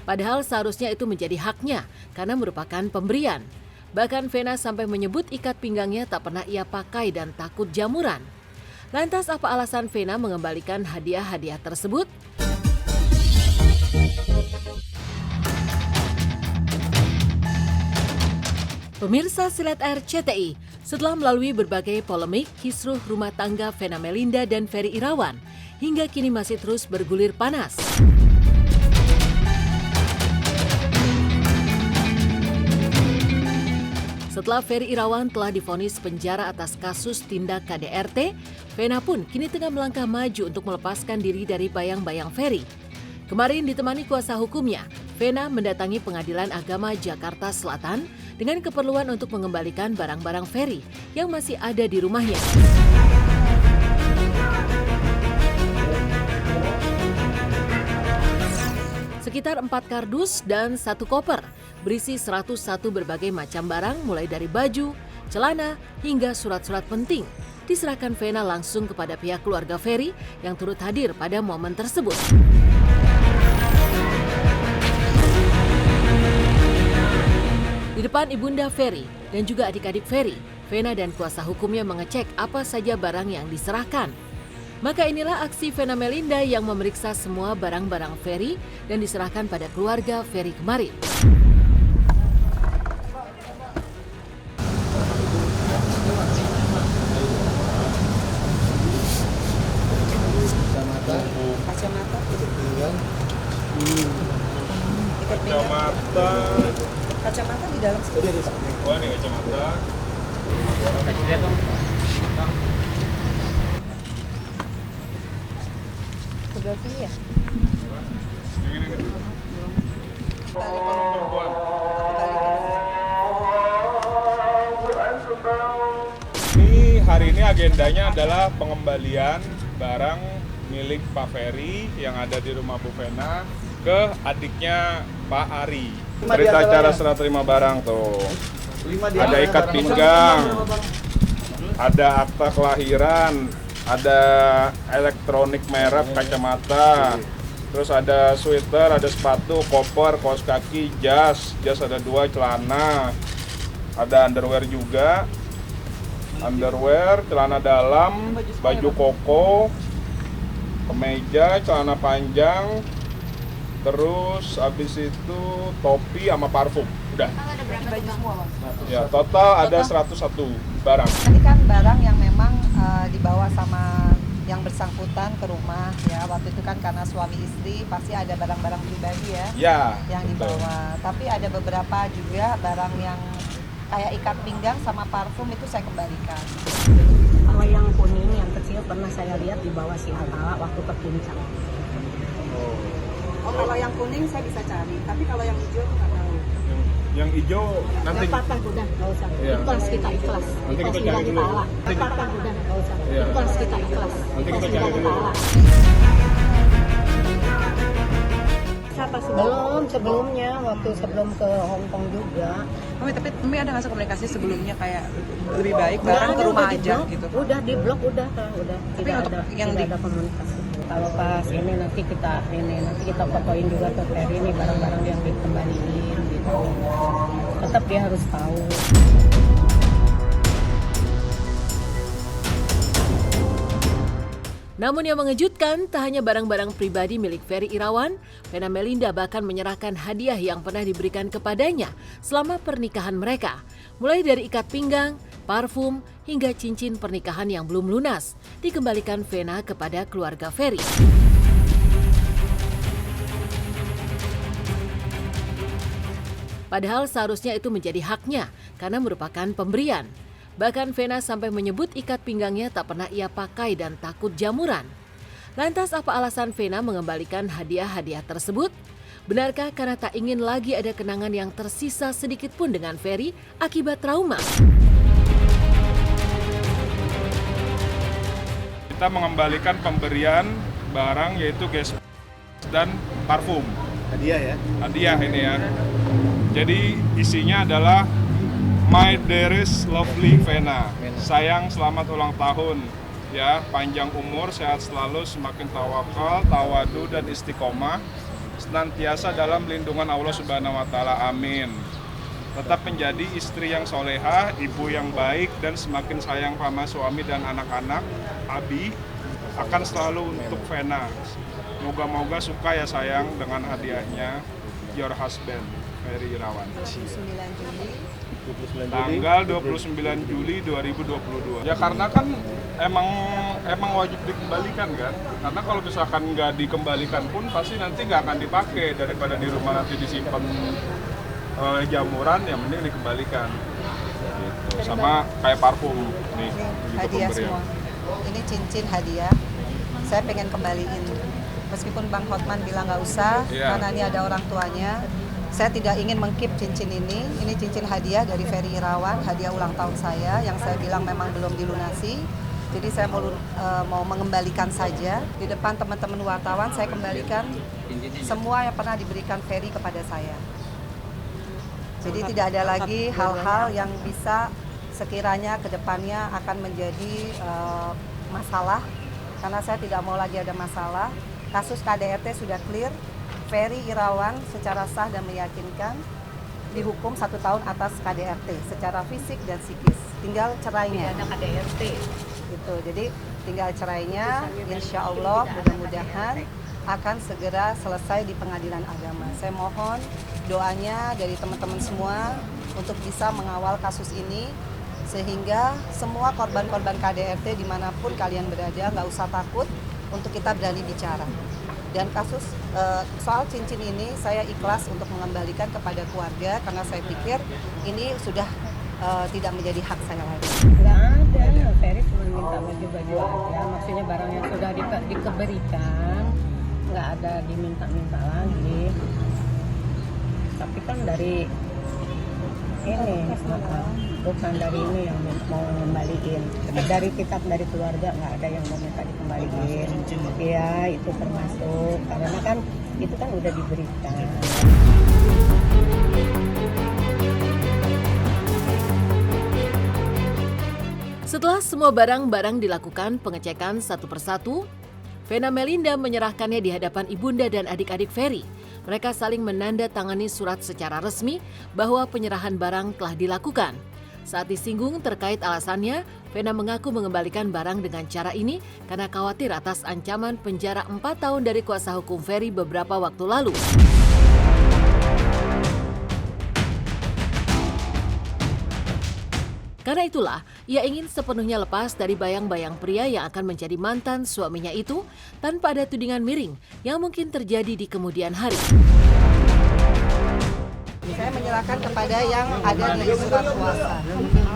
Padahal seharusnya itu menjadi haknya karena merupakan pemberian. Bahkan Vena sampai menyebut ikat pinggangnya tak pernah ia pakai dan takut jamuran. Lantas apa alasan Vena mengembalikan hadiah-hadiah tersebut? Pemirsa Silet RCTI, setelah melalui berbagai polemik, kisruh rumah tangga Vena Melinda dan Ferry Irawan hingga kini masih terus bergulir panas. Setelah Ferry Irawan telah divonis penjara atas kasus tindak KDRT, Vena pun kini tengah melangkah maju untuk melepaskan diri dari bayang-bayang Ferry. Kemarin ditemani kuasa hukumnya, Vena mendatangi Pengadilan Agama Jakarta Selatan dengan keperluan untuk mengembalikan barang-barang Ferry yang masih ada di rumahnya. Sekitar 4 kardus dan 1 koper berisi 101 berbagai macam barang mulai dari baju, celana, hingga surat-surat penting diserahkan Vena langsung kepada pihak keluarga Ferry yang turut hadir pada momen tersebut. Di depan ibunda Ferry dan juga adik-adik Ferry, Vena dan kuasa hukumnya mengecek apa saja barang yang diserahkan. Maka inilah aksi Vena Melinda yang memeriksa semua barang-barang Ferry dan diserahkan pada keluarga Ferry kemarin. Kacamata di dalam sini. Oh, ini kacamata. Lihat dong. Sebelah sini ya? Ini hari ini agendanya adalah pengembalian barang milik Pak Ferry yang ada di rumah Bu Vena ke adiknya Pak Ari. Berita acara serah terima barang tuh. Ada ikat pinggang, ada akta kelahiran, ada elektronik merek kacamata, terus ada sweater, ada sepatu, koper, kaos kaki, jas ada 2, celana, ada underwear juga, celana dalam, baju koko, kemeja, celana panjang, terus habis itu topi sama parfum. Udah. Ada berapa baju semua, Bang? Ya, total ada 101 barang. Ini kan barang yang memang dibawa sama yang bersangkutan ke rumah ya. Waktu itu kan karena suami istri pasti ada barang-barang pribadi ya, Ya, yang betul. dibawa. Tapi ada beberapa juga barang yang kayak ikat pinggang sama parfum itu saya kembalikan. Kalau yang kuning yang kecil pernah saya lihat di bawah si Atala waktu ke puncak. Oh, kalau yang kuning saya bisa cari, tapi kalau yang hijau nggak tahu. Yang hijau nanti. Nggak apa-apa, udah nggak usah. Iya. Ikhlas kita ikhlas. Nanti kita Ikhlas cari lillahi dulu. ta'ala. Nggak apa-apa, udah nggak usah. Iya. Ikhlas kita ikhlas. Nanti kita Ikhlas cari lillahi dulu. ta'ala. Siapa sih? Sebelumnya waktu sebelum ke Hong Kong juga. Tapi ada nggak komunikasi sebelumnya kayak lebih baik Nggak barang ada, ke rumah udah aja di-blok. gitu? Udah di blok udah. Tapi Tidak untuk ada yang tidak ada komunikasi. Kalau pas ini nanti kita fotoin juga ke Ferry nih barang-barang yang dikembaliin gitu. Tetap dia harus tahu. Namun yang mengejutkan, tak hanya barang-barang pribadi milik Ferry Irawan, Vena Melinda bahkan menyerahkan hadiah yang pernah diberikan kepadanya selama pernikahan mereka. Mulai dari ikat pinggang, parfum, hingga cincin pernikahan yang belum lunas, dikembalikan Vena kepada keluarga Ferry. Padahal seharusnya itu menjadi haknya karena merupakan pemberian. Bahkan Vena sampai menyebut ikat pinggangnya tak pernah ia pakai dan takut jamuran. Lantas apa alasan Vena mengembalikan hadiah-hadiah tersebut? Benarkah karena tak ingin lagi ada kenangan yang tersisa sedikit pun dengan Ferry akibat trauma? Kita mengembalikan pemberian barang yaitu gas dan parfum. Hadiah ya? Hadiah ini ya. Jadi isinya adalah My dearest lovely Vena, sayang selamat ulang tahun ya, panjang umur, sehat selalu, semakin tawakal, tawadu dan istiqomah. senantiasa dalam lindungan Allah Subhanahu wa taala. Amin. Tetap menjadi istri yang solehah, ibu yang baik, dan semakin sayang sama suami dan anak-anak. Abi akan selalu untuk Vena. Moga-moga suka ya sayang dengan hadiahnya. Your husband, Ferry Irawan. 29 Juli. Tanggal 29 Juli 2022. Ya karena kan emang wajib dikembalikan kan. Karena kalau misalkan nggak dikembalikan pun pasti nanti nggak akan dipakai, daripada di rumah nanti disimpan jamuran, yang mending dikembalikan. Gitu. Sama kayak parfum nih. Hadiah semua. Ini cincin hadiah. Saya pengen kembaliin. Meskipun Bang Hotman bilang nggak usah, karena ini ada orang tuanya. Saya tidak ingin mengkip cincin ini. Ini cincin hadiah dari Ferry Irawan, hadiah ulang tahun saya yang saya bilang memang belum dilunasi. Jadi saya mau mengembalikan saja. Di depan teman-teman wartawan saya kembalikan semua yang pernah diberikan Ferry kepada saya. Jadi tidak ada lagi hal-hal yang bisa sekiranya ke depannya akan menjadi masalah. Karena saya tidak mau lagi ada masalah. Kasus KDRT sudah clear. Ferry Irawan secara sah dan meyakinkan dihukum 1 tahun atas KDRT secara fisik dan psikis. Tinggal cerainya. Ada KDRT. Gitu. Jadi tinggal cerainya, insya Allah mudah-mudahan akan segera selesai di pengadilan agama. Saya mohon doanya dari teman-teman semua untuk bisa mengawal kasus ini sehingga semua korban-korban KDRT dimanapun kalian berada nggak usah takut untuk kita berani bicara. Dan kasus soal cincin ini saya ikhlas untuk mengembalikan kepada keluarga karena saya pikir ini sudah tidak menjadi hak saya lagi. Nggak ada, Ferry cuma minta baju-baju aja. Maksudnya barang yang sudah dikeberikan, nggak ada diminta-minta lagi. Tapi kan dari ini, bukan dari ini yang mau ngembaliin. Dari kitab dari keluarga nggak ada yang mau minta dikembaliin. Iya, itu termasuk. Karena kan itu kan udah diberikan. Setelah semua barang-barang dilakukan pengecekan satu persatu, Vena Melinda menyerahkannya di hadapan ibunda dan adik-adik Ferry. Mereka saling menandatangani surat secara resmi bahwa penyerahan barang telah dilakukan. Saat disinggung terkait alasannya, Vena mengaku mengembalikan barang dengan cara ini karena khawatir atas ancaman penjara 4 tahun dari kuasa hukum Ferry beberapa waktu lalu. Karena itulah, ia ingin sepenuhnya lepas dari bayang-bayang pria yang akan menjadi mantan suaminya itu tanpa ada tudingan miring yang mungkin terjadi di kemudian hari. Saya menyerahkan kepada yang ada di surat kuasa.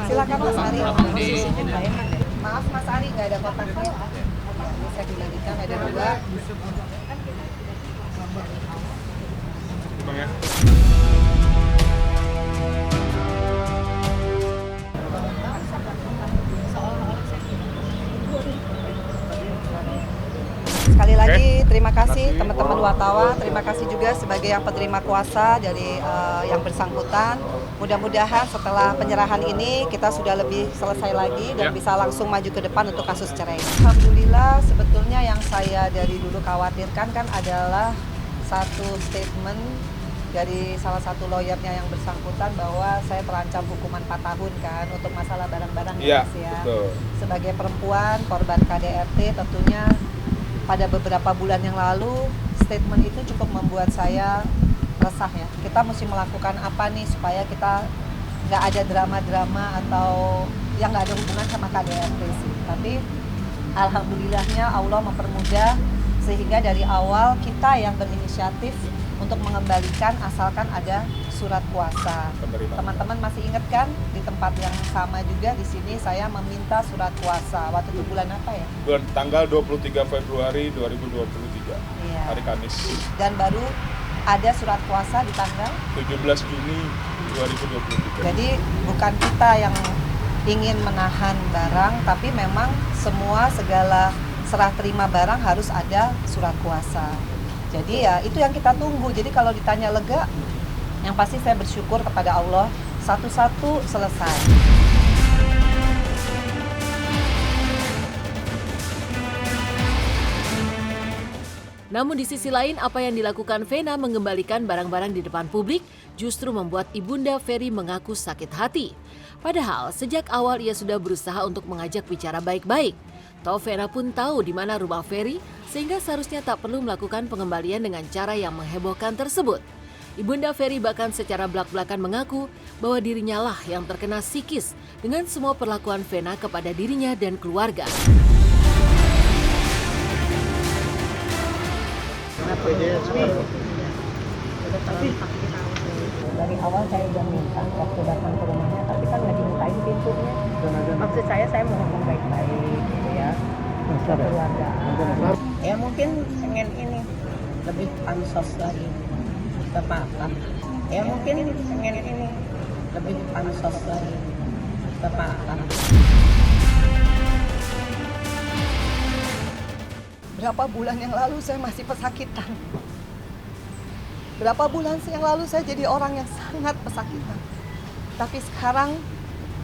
Silakan Mas Ari. Maaf Mas Ari, nggak ada kotaknya. Ini saya kembalikan, ada 2. Bang ya. Sekali lagi terima kasih teman-teman wartawan, terima kasih juga sebagai yang penerima kuasa dari yang bersangkutan. Mudah-mudahan setelah penyerahan ini kita sudah lebih selesai lagi dan bisa langsung maju ke depan untuk kasus cerai. Alhamdulillah, sebetulnya yang saya dari dulu khawatirkan kan adalah satu statement dari salah satu lawyernya yang bersangkutan bahwa saya terancam hukuman 4 tahun kan untuk masalah barang-barang ya. Betul. Sebagai perempuan korban KDRT tentunya pada beberapa bulan yang lalu statement itu cukup membuat saya resah ya. Kita mesti melakukan apa nih supaya kita nggak ada drama-drama atau yang nggak ada hubungan sama KDRT sih. Tapi alhamdulillahnya Allah mempermudah sehingga dari awal kita yang berinisiatif untuk mengembalikan asalkan ada surat kuasa. Teman-teman masih ingat kan di tempat yang sama juga di sini saya meminta surat kuasa. Waktu itu bulan apa ya? Tanggal 23 Februari 2023. Iya. Hari Kamis. Dan baru ada surat kuasa di tanggal 17 Juni 2023. Jadi bukan kita yang ingin menahan barang, tapi memang semua segala serah terima barang harus ada surat kuasa. Jadi ya itu yang kita tunggu. Jadi kalau ditanya lega, yang pasti saya bersyukur kepada Allah satu-satu selesai. Namun di sisi lain, apa yang dilakukan Vena mengembalikan barang-barang di depan publik justru membuat Ibunda Ferry mengaku sakit hati. Padahal sejak awal ia sudah berusaha untuk mengajak bicara baik-baik. Toh Vena pun tahu di mana rumah Ferry, sehingga seharusnya tak perlu melakukan pengembalian dengan cara yang menghebohkan tersebut. Ibunda Ferry bahkan secara belak-belakan mengaku bahwa dirinya lah yang terkena psikis dengan semua perlakuan Vena kepada dirinya dan keluarga. Dari awal saya udah minta waktu datang ke rumahnya, tapi kan nggak dibukain pintunya. Maksud saya mau ngomong baik-baik gitu ya, ke keluarga. Ya mungkin pengen ini lebih pansos lagi ke Pak. Ya mungkin pengen ini lebih pansos lagi ke Pak. Berapa bulan yang lalu saya masih pesakitan. Berapa bulan yang lalu saya jadi orang yang sangat pesakitan. Tapi sekarang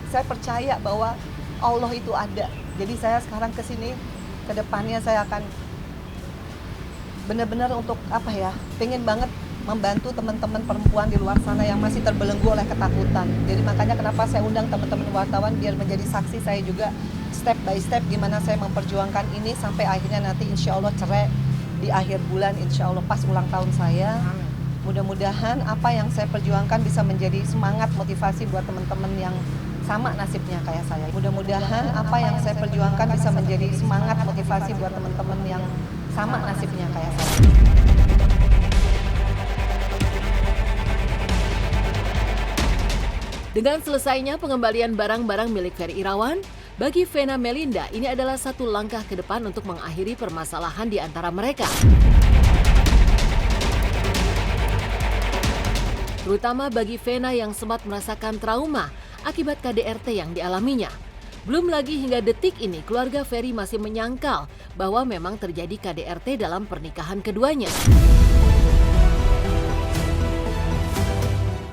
saya percaya bahwa Allah itu ada. Jadi saya sekarang ke sini, ke depannya saya akan benar-benar untuk pengen banget membantu teman-teman perempuan di luar sana yang masih terbelenggu oleh ketakutan. Jadi makanya kenapa saya undang teman-teman wartawan biar menjadi saksi saya juga step by step gimana saya memperjuangkan ini sampai akhirnya nanti insya Allah cerai di akhir bulan, insya Allah pas ulang tahun saya. Mudah-mudahan apa yang saya perjuangkan bisa menjadi semangat motivasi buat teman-teman yang sama nasibnya kayak saya. Mudah-mudahan apa yang saya perjuangkan bisa menjadi semangat motivasi buat teman-teman yang sama nasibnya kayak saya. Dengan selesainya pengembalian barang-barang milik Ferry Irawan, bagi Vena Melinda ini adalah satu langkah ke depan untuk mengakhiri permasalahan di antara mereka. Terutama bagi Vena yang sempat merasakan trauma akibat KDRT yang dialaminya. Belum lagi hingga detik ini keluarga Ferry masih menyangkal bahwa memang terjadi KDRT dalam pernikahan keduanya.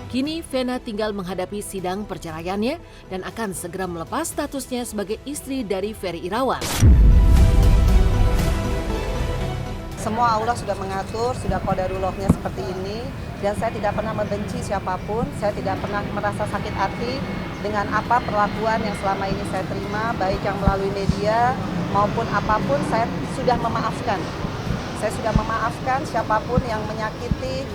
Kini Vena tinggal menghadapi sidang perceraiannya dan akan segera melepas statusnya sebagai istri dari Ferry Irawan. Semua Allah sudah mengatur, sudah qadarullohnya seperti ini. Dan saya tidak pernah membenci siapapun, saya tidak pernah merasa sakit hati dengan apa perlakuan yang selama ini saya terima, baik yang melalui media maupun apapun, saya sudah memaafkan. Saya sudah memaafkan siapapun yang menyakiti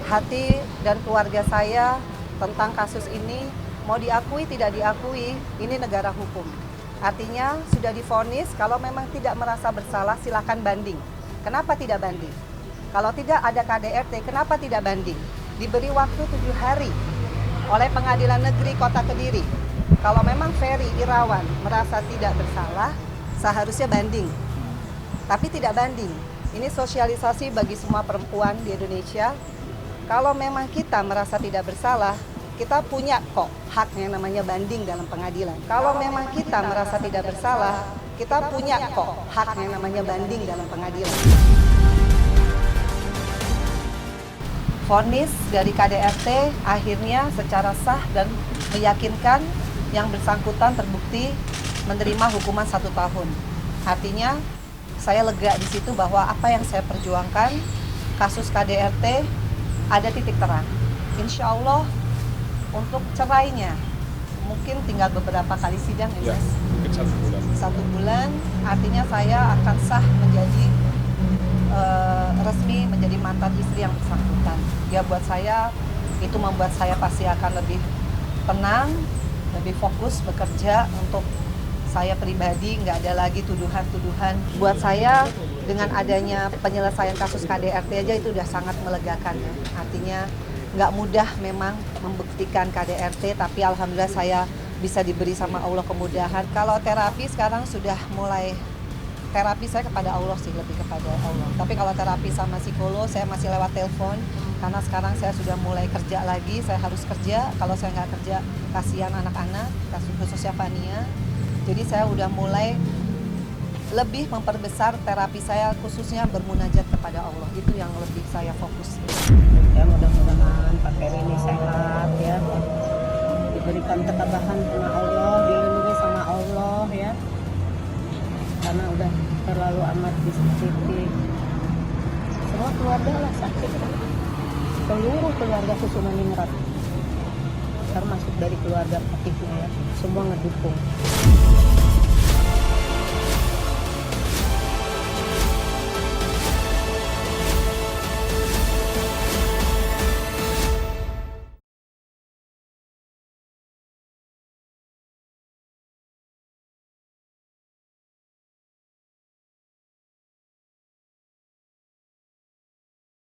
hati dan keluarga saya tentang kasus ini. Mau diakui tidak diakui, ini negara hukum. Artinya sudah divonis, kalau memang tidak merasa bersalah silakan banding. Kenapa tidak banding? Kalau tidak ada KDRT, kenapa tidak banding? Diberi waktu 7 hari oleh Pengadilan Negeri Kota Kediri. Kalau memang Ferry Irawan merasa tidak bersalah, seharusnya banding. Tapi tidak banding. Ini sosialisasi bagi semua perempuan di Indonesia. Kalau memang kita merasa tidak bersalah, kita punya kok hak yang namanya banding dalam pengadilan. Kalau memang kita merasa tidak bersalah, kita punya kok hak yang namanya banding dalam pengadilan. Vonis dari KDRT akhirnya secara sah dan meyakinkan yang bersangkutan terbukti menerima hukuman 1 tahun. Artinya saya lega di situ bahwa apa yang saya perjuangkan, kasus KDRT ada titik terang. Insya Allah untuk cerainya mungkin tinggal beberapa kali sidang ya, Mas? Mungkin 1 bulan. 1 bulan, artinya saya akan sah menjadi resmi menjadi mantan istri yang bersangkutan. Ya buat saya itu membuat saya pasti akan lebih tenang, lebih fokus bekerja untuk saya pribadi, nggak ada lagi tuduhan-tuduhan. Buat saya dengan adanya penyelesaian kasus KDRT aja itu udah sangat melegakan ya. Artinya nggak mudah memang membuktikan KDRT, tapi alhamdulillah saya bisa diberi sama Allah kemudahan. Kalau terapi sekarang sudah mulai, terapi saya kepada Allah sih, lebih kepada Allah. Tapi kalau terapi sama psikolog saya masih lewat telepon, karena sekarang saya sudah mulai kerja lagi, saya harus kerja. Kalau saya nggak kerja, kasihan anak-anak, khususnya Fania. Jadi saya udah mulai lebih memperbesar terapi saya, khususnya bermunajat kepada Allah. Itu yang lebih saya fokus. Ya mudah-mudahan Pak Ferry ini sehat ya, diberikan ketabahan sama Allah, dilindungi sama Allah ya, karena udah terlalu amat sensitif. keluarga Susumaningrat, termasuk dari keluarga Fatihnya ya, semua ngedukung.